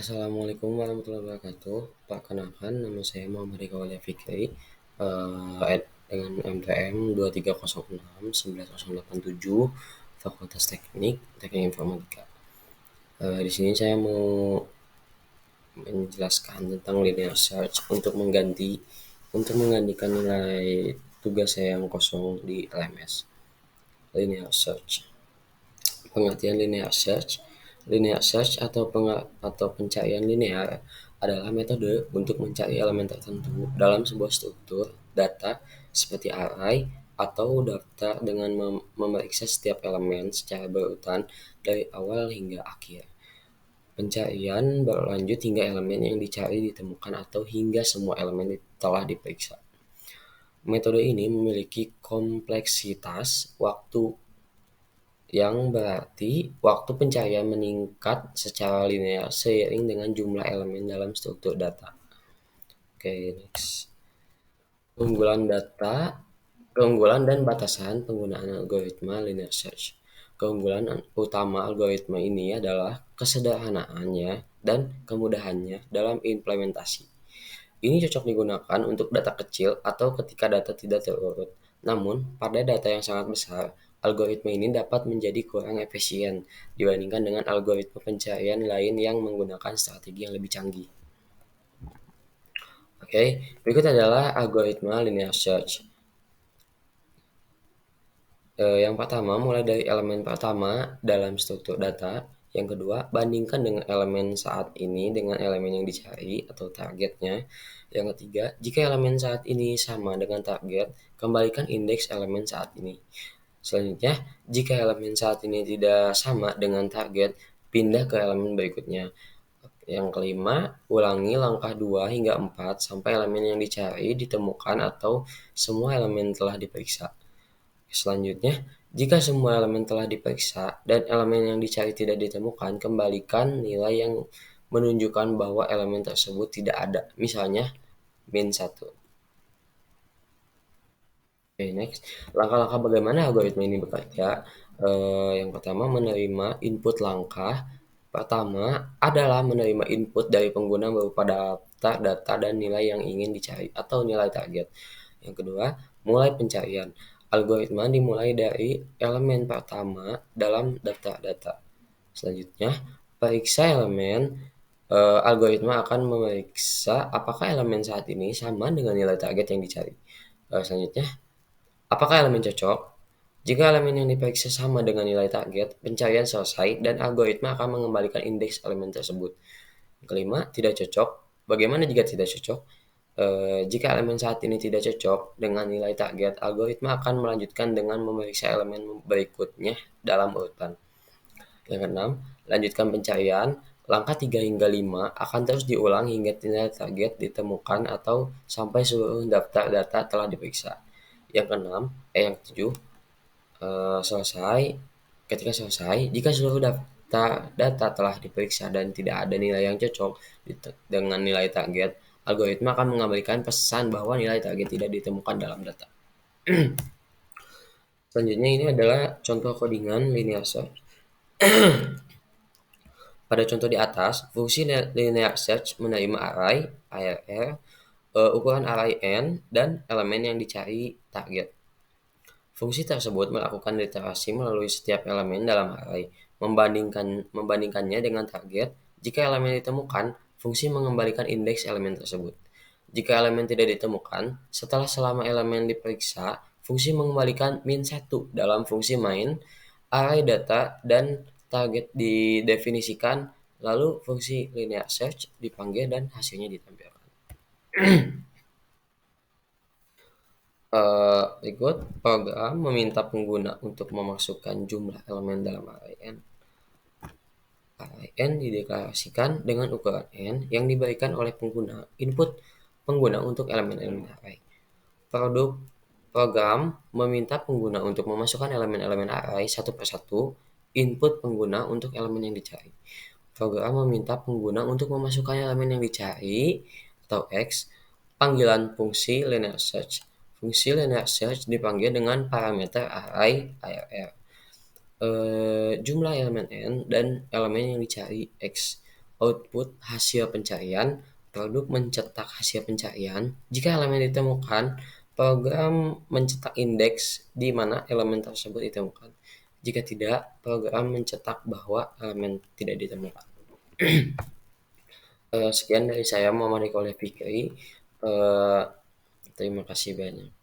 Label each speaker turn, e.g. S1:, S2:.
S1: Assalamualaikum warahmatullahi wabarakatuh. Perkenalkan, nama saya Muhammad Riko Walia Fikri, dengan NPM 230698087, Fakultas Teknik Informatika. Di sini saya mau menjelaskan tentang linear search untuk menggantikan nilai tugas saya yang kosong di LMS. Linear search. Pengertian linear search atau pencarian linear adalah metode untuk mencari elemen tertentu dalam sebuah struktur data seperti array atau daftar dengan memeriksa setiap elemen secara berurutan dari awal hingga akhir. Pencarian berlanjut hingga elemen yang dicari ditemukan atau hingga semua elemen telah diperiksa. Metode ini memiliki kompleksitas waktu yang berarti waktu pencarian meningkat secara linear seiring dengan jumlah elemen dalam struktur data. Oke, next. Keunggulan dan batasan penggunaan algoritma linear search. Keunggulan utama algoritma ini adalah kesederhanaannya dan kemudahannya dalam implementasi. Ini cocok digunakan untuk data kecil atau ketika data tidak terurut. Namun, pada data yang sangat besar, algoritma ini dapat menjadi kurang efisien dibandingkan dengan algoritma pencarian lain yang menggunakan strategi yang lebih canggih. Oke, berikut adalah algoritma linear search. Yang pertama, mulai dari elemen pertama dalam struktur data. Yang kedua, bandingkan dengan elemen saat ini dengan elemen yang dicari atau targetnya. Yang ketiga, jika elemen saat ini sama dengan target, kembalikan indeks elemen saat ini. Selanjutnya, jika elemen saat ini tidak sama dengan target, pindah ke elemen berikutnya. Yang kelima, ulangi langkah 2 hingga 4 sampai elemen yang dicari ditemukan atau semua elemen telah diperiksa. Selanjutnya, jika semua elemen telah diperiksa dan elemen yang dicari tidak ditemukan, kembalikan nilai yang menunjukkan bahwa elemen tersebut tidak ada, misalnya -1. Oke, next. Langkah-langkah bagaimana algoritma ini bekerja. Yang pertama, menerima input langkah. Pertama adalah menerima input dari pengguna berupa daftar data dan nilai yang ingin dicari atau nilai target. Yang kedua, mulai pencarian. Algoritma dimulai dari elemen pertama dalam daftar data. Selanjutnya, periksa elemen. Algoritma akan memeriksa apakah elemen saat ini sama dengan nilai target yang dicari. Selanjutnya, apakah elemen cocok? Jika elemen yang diperiksa sama dengan nilai target, pencarian selesai dan algoritma akan mengembalikan indeks elemen tersebut. Kelima, tidak cocok. Bagaimana jika tidak cocok? Jika elemen saat ini tidak cocok dengan nilai target, algoritma akan melanjutkan dengan memeriksa elemen berikutnya dalam urutan. Yang keenam, lanjutkan pencarian. Langkah 3 hingga 5 akan terus diulang hingga nilai target ditemukan atau sampai seluruh daftar data telah diperiksa. Yang keenam, yang ketujuh, selesai. Ketika selesai, jika seluruh data telah diperiksa dan tidak ada nilai yang cocok dengan nilai target, algoritma akan mengabaikan pesan bahwa nilai target tidak ditemukan dalam data. Selanjutnya ini adalah contoh codingan linear search. Pada contoh di atas, fungsi linear search menerima array, ARR, ukuran array n, dan elemen yang dicari target. Fungsi tersebut melakukan literasi melalui setiap elemen dalam array, membandingkannya dengan target. Jika elemen ditemukan, fungsi mengembalikan indeks elemen tersebut. Jika elemen tidak ditemukan, selama elemen diperiksa, fungsi mengembalikan -1 dalam fungsi main, array data dan target didefinisikan, lalu fungsi linear search dipanggil dan hasilnya ditampilkan. Berikut program meminta pengguna untuk memasukkan jumlah elemen dalam array n. Array n dideklarasikan dengan ukuran n yang diberikan oleh pengguna input pengguna untuk elemen-elemen array. Program meminta pengguna untuk memasukkan elemen-elemen array satu persatu, input pengguna untuk elemen yang dicari. Program meminta pengguna untuk memasukkan elemen yang dicari atau X, panggilan fungsi linear search. Fungsi linear search dipanggil dengan parameter array ARR. Jumlah elemen n dan elemen yang dicari X. output hasil pencarian, produk mencetak hasil pencarian. Jika elemen ditemukan, program mencetak indeks di mana elemen tersebut ditemukan. Jika tidak, program mencetak bahwa elemen tidak ditemukan. Sekian dari saya, Muhammad Riko Fikri. Eh, Terima kasih banyak.